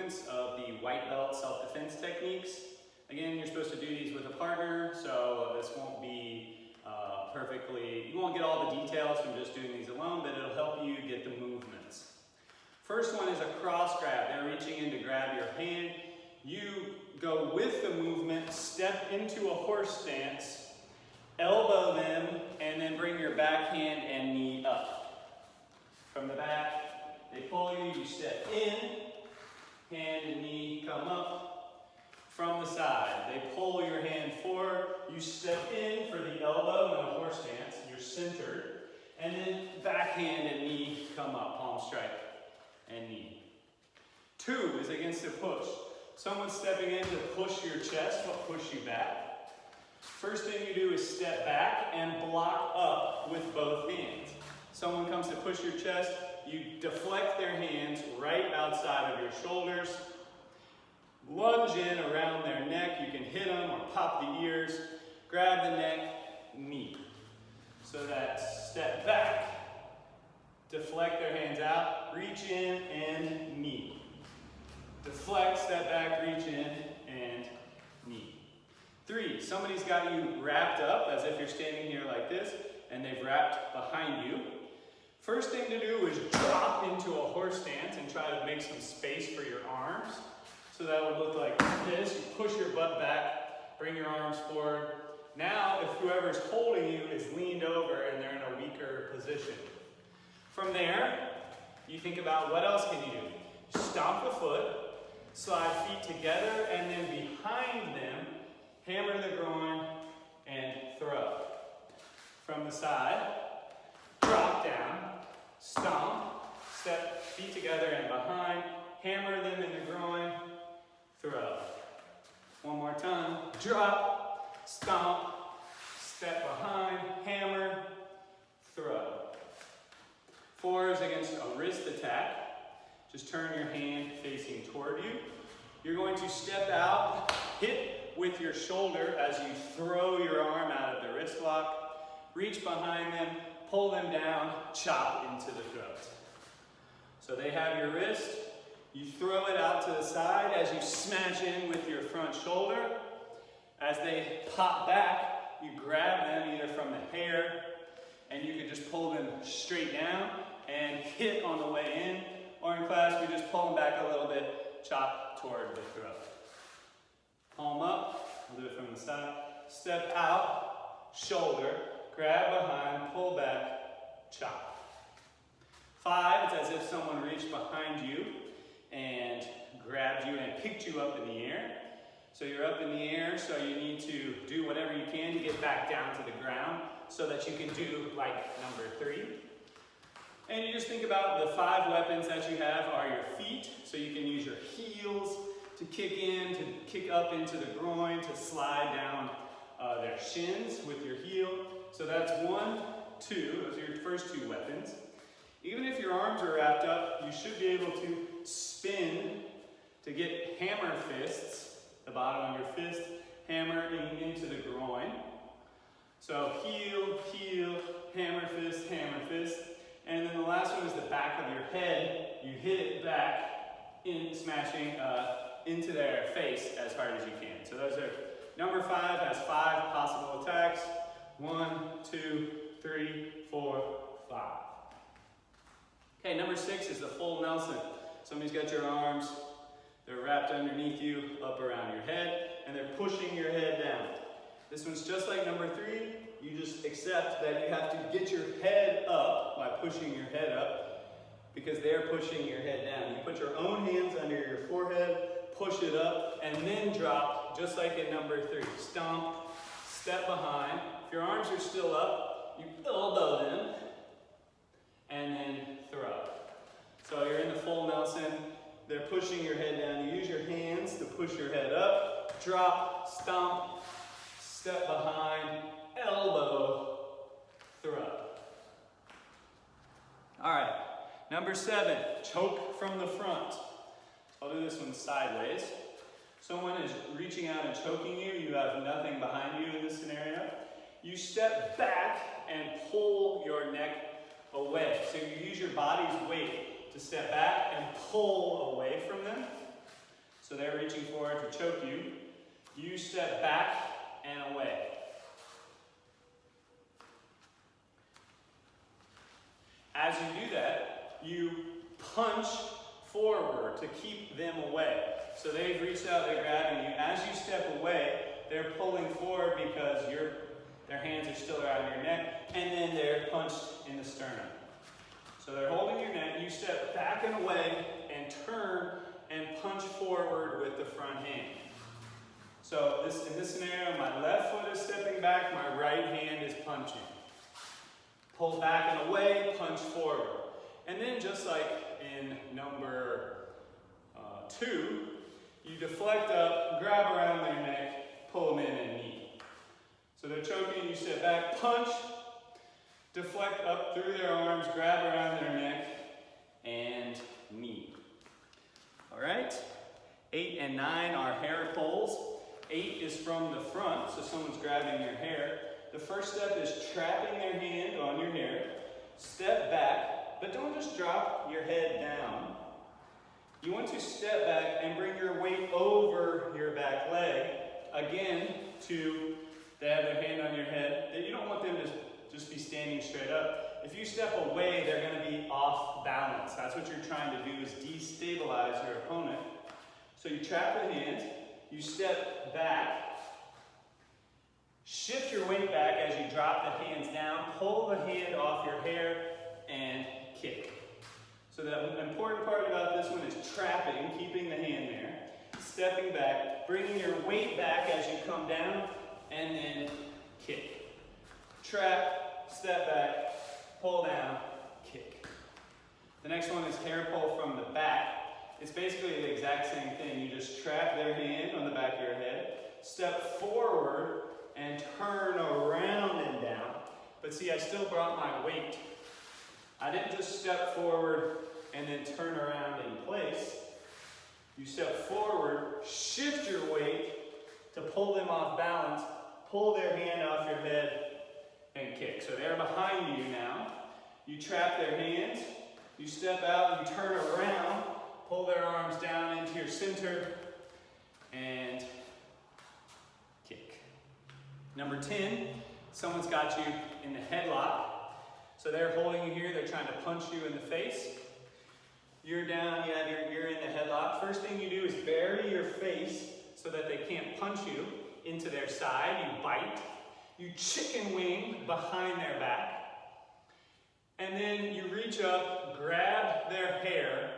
movements of the white belt self-defense techniques. Again, you're supposed to do these with a partner, so this won't be you won't get all the details from just doing these alone, but it'll help you get the movements. First one is a cross grab. They're reaching in to grab your hand. You go with the movement, step into a horse stance, elbow them, and then bring your back hand and knee up. From the back, they pull you, you step in, hand and knee come up. From the side, they pull your hand forward, you step in for the elbow in a horse stance, you're centered, and then back hand and knee come up, palm strike and knee. 2 is against a push. Someone's stepping in to push your chest, but push you back. First thing you do is step back and block up with both hands. Someone comes to push your chest, you deflect their hands right outside of your shoulders, lunge in around their neck. You can hit them or pop the ears, grab the neck, knee. So that step back, deflect their hands out, reach in and knee. Deflect, step back, reach in and knee. 3, somebody's got you wrapped up as if you're standing here like this and they've wrapped behind you. First thing to do is drop into a horse stance and try to make some space for your arms. So that would look like this. You push your butt back, bring your arms forward. Now, if whoever's holding you is leaned over and they're in a weaker position. From there, you think about what else can you do. Stomp the foot, slide feet together, and then behind them, hammer the groin and throw. From the side, drop down, stomp, step feet together and behind, hammer them in the groin, throw. One more time. Drop, stomp, step behind, hammer, throw. 4 is against a wrist attack. Just turn your hand facing toward you. You're going to step out, hit with your shoulder as you throw your arm out of the wrist lock, reach behind them, pull them down, chop into the throat. So they have your wrist. You throw it out to the side as you smash in with your front shoulder. As they pop back, you grab them either from the hair, and you can just pull them straight down and hit on the way in, or in class, we just pull them back a little bit, chop toward the throat. Palm up, we'll do it from the side. Step out, shoulder, grab behind, pull back, chop. 5, it's as if someone reached behind you and grabbed you and picked you up in the air. So you're up in the air, so you need to do whatever you can to get back down to the ground so that you can do like number 3. And you just think about the 5 weapons that you have are your feet, so you can use your heels to kick in, to kick up into the groin, to slide down their shins with your heel. So that's 1, 2, those are your first 2 weapons. Even if your arms are wrapped up, you should be able to spin to get hammer fists, the bottom of your fist, hammering into the groin. So heel, heel, hammer fist, and then the last one is the back of your head. You hit it back, smashing into their face as hard as you can. So those are, number 5 has 5 possible attacks. 1, 2, 3, 4, 5. Okay, number 6 is the full Nelson. Somebody's got your arms, they're wrapped underneath you, up around your head, and they're pushing your head down. This one's just like number 3. You just accept that you have to get your head up by pushing your head up because they're pushing your head down. You put your own hands under your forehead, push it up, and then drop, just like in number 3. Stomp, step behind. If your arms are still up, you elbow them, and then throw. So you're in the full Nelson. They're pushing your head down. You use your hands to push your head up, drop, stomp, step behind, elbow, throw. All right, number 7, choke from the front. I'll do this one sideways. Someone is reaching out and choking you. You have nothing behind you in this scenario. You step back and pull your neck away. So you use your body's weight to step back and pull away from them. So they're reaching forward to choke you. You step back and away. As you do that, you punch forward to keep them away. So they've reached out, they're grabbing you. As you step away, they're pulling forward because their hands are still around your neck, and then they're punched in the sternum. So they're holding your neck, you step back and away, and turn and punch forward with the front hand. So in this scenario, my left foot is stepping back, my right hand is punching. Pull back and away, punch forward. And then just like in number 2, you deflect up, grab around their neck, pull them in and knee. So they're choking, you step back, punch, deflect up through their arms, grab around their neck, and knee. All right, 8 and 9 are hair pulls. 8 is from the front, so someone's grabbing your hair. The first step is trapping their hand on your hair. Step back, but don't just drop your head down. You want to step back and bring your weight over your back leg. Again, they have their hand on your head. You don't want them to just be standing straight up. If you step away, they're going to be off balance. That's what you're trying to do, is destabilize your opponent. So you trap the hands, you step back, shift your weight back as you drop the hands down, pull the hand off your hair, and kick. So the important part about this one is trapping, keeping the hand there, stepping back, bringing your weight back as you come down, and then kick. Trap, step back, pull down, kick. The next one is hair pull from the back. It's basically the exact same thing. You just trap their hand on the back of your head, step forward, and turn around and down. But see, I still brought my weight. I didn't just step forward and then turn around in place. You step forward, shift your weight to pull them off balance, pull their hand off your head, and kick. So they're behind you now. You trap their hands, you step out, you turn around, pull their arms down into your center, and kick. Number 10, someone's got you in the headlock. So they're holding you here, they're trying to punch you in the face. You're down, you're in the headlock. First thing you do is bury your face so that they can't punch you into their side. You bite. You chicken wing behind their back. And then you reach up, grab their hair,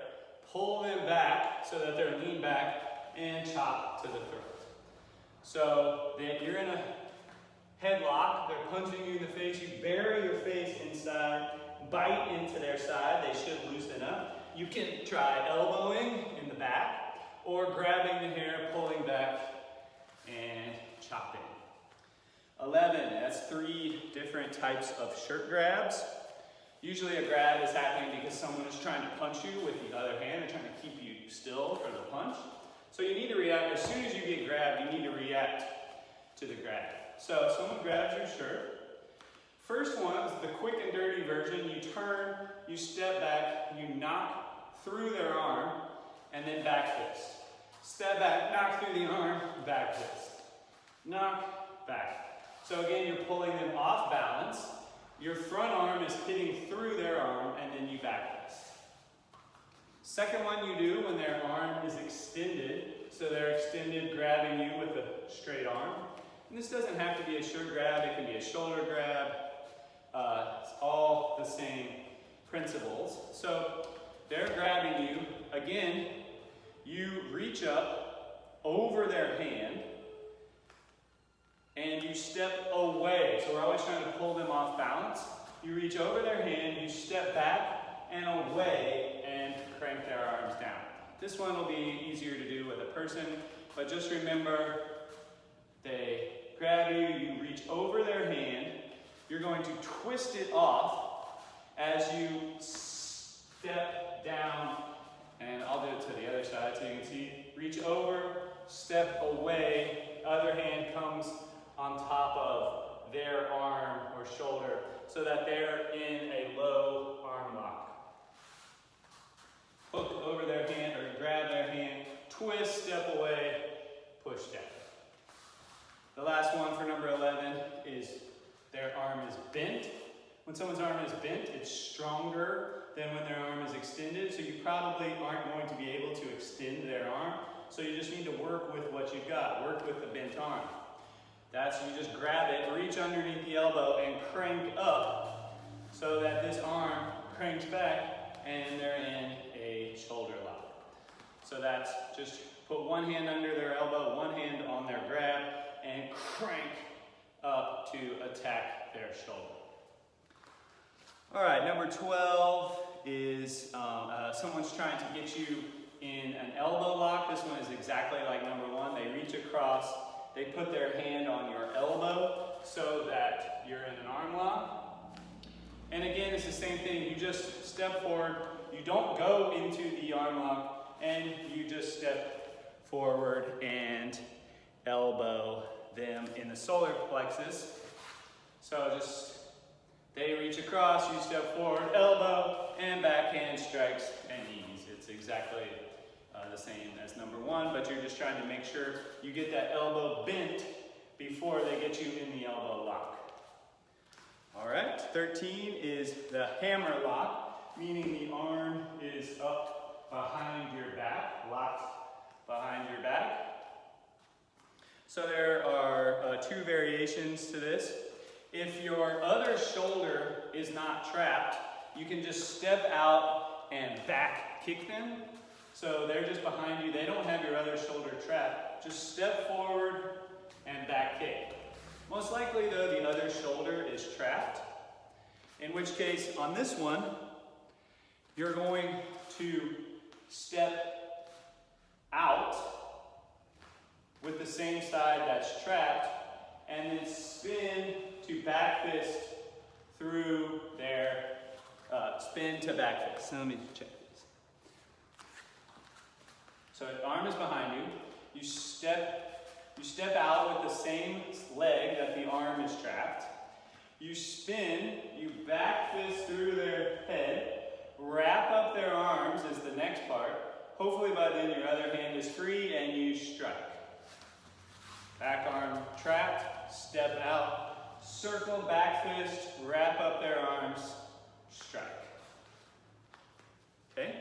pull them back so that they're lean back, and chop to the throat. So you're in a headlock, they're punching you in the face, you bury your face inside, bite into their side, they should loosen up. You can try elbowing in the back, or grabbing the hair, pulling back, and chopping. 11, that's 3 different types of shirt grabs. Usually a grab is happening because someone is trying to punch you with the other hand, they're trying to keep you still for the punch. So you need to react, as soon as you get grabbed, you need to react to the grab. So someone grabs your shirt. First one is the quick and dirty version. You turn, you step back, you knock through their arm, and then back fist. Step back, knock through the arm, back fist. Knock, back. So again, you're pulling them off balance. Your front arm is hitting through their arm, and then you back fist. Second one you do when their arm is extended, so they're extended, grabbing you with a straight arm. And this doesn't have to be a shirt grab, it can be a shoulder grab. It's all the same principles. So they're grabbing you. Again, you reach up over their hand and you step away. So we're always trying to pull them off balance. You reach over their hand, you step back and away and crank their arms down. This one will be easier to do with a person, but just remember, they grab you, you reach over their hand, you're going to twist it off as you step down, and I'll do it to the other side so you can see. Reach over, step away, other hand comes on top of their arm or shoulder so that they're in a low arm lock. Hook over their hand or grab their hand, twist, step someone's arm is bent, it's stronger than when their arm is extended, so you probably aren't going to be able to extend their arm. So you just need to work with what you've got. Work with the bent arm. You just grab it, reach underneath the elbow, and crank up so that this arm cranks back and they're in a shoulder lock. So that's just put one hand under their elbow, one hand on their grab, and crank up to attack their shoulder. All right, number 12 is someone's trying to get you in an elbow lock. This one is exactly like number 1. They reach across, they put their hand on your elbow so that you're in an arm lock. And again, it's the same thing. You just step forward. You don't go into the arm lock, and you just step forward and elbow them in the solar plexus. So they reach across, you step forward, elbow, and backhand strikes and knees. It's exactly the same as number 1, but you're just trying to make sure you get that elbow bent before they get you in the elbow lock. All right, 13 is the hammer lock, meaning the arm is up behind your back, locked behind your back. So there are 2 variations to this. If your other shoulder is not trapped, you can just step out and back kick them. So they're just behind you. They don't have your other shoulder trapped. Just step forward and back kick. Most likely, though, the other shoulder is trapped. In which case, on this one, you're going to step out with the same side that's trapped, and then spin to back fist through their spin to back fist. So let me check this. So the arm is behind you. You step out with the same leg that the arm is trapped. You spin, you back fist through their head, wrap up their arms is the next part. Hopefully by then your other hand is free and you strike. Back arm trapped, step out, circle, back fist, wrap up their arms, strike. Okay?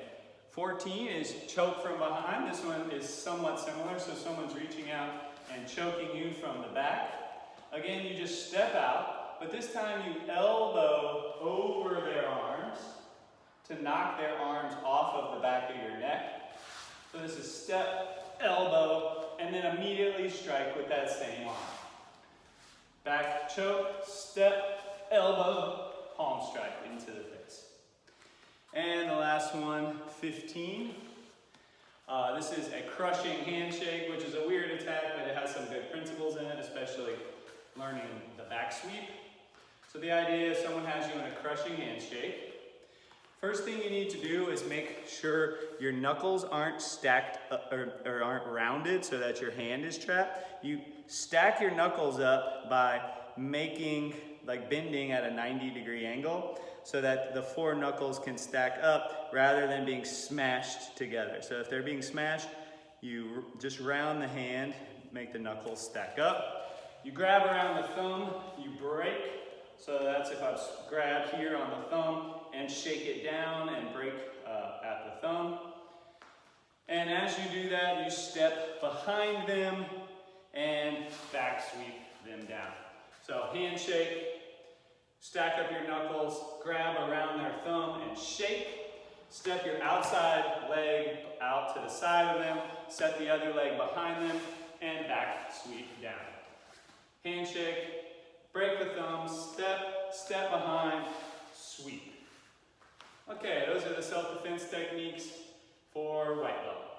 14 is choke from behind. This one is somewhat similar, so someone's reaching out and choking you from the back. Again, you just step out, but this time you elbow over their arms to knock their arms off of the back of your neck. So this is step, elbow, and then immediately strike with that same arm. Back choke, step, elbow, palm strike into the face. And the last one, 15. This is a crushing handshake, which is a weird attack, but it has some good principles in it, especially learning the back sweep. So the idea is someone has you in a crushing handshake. First thing you need to do is make sure your knuckles aren't stacked or aren't rounded so that your hand is trapped. You stack your knuckles up by bending at a 90-degree angle so that the 4 knuckles can stack up rather than being smashed together. So if they're being smashed, you just round the hand, make the knuckles stack up. You grab around the thumb, you break. So that's if I grab here on the thumb and shake it down and break at the thumb. And as you do that, you step behind them and back sweep them down. So handshake, stack up your knuckles, grab around their thumb and shake. Step your outside leg out to the side of them, set the other leg behind them, and back sweep down. Handshake, break the thumb, step behind, sweep. Okay, those are the self-defense techniques for white belt.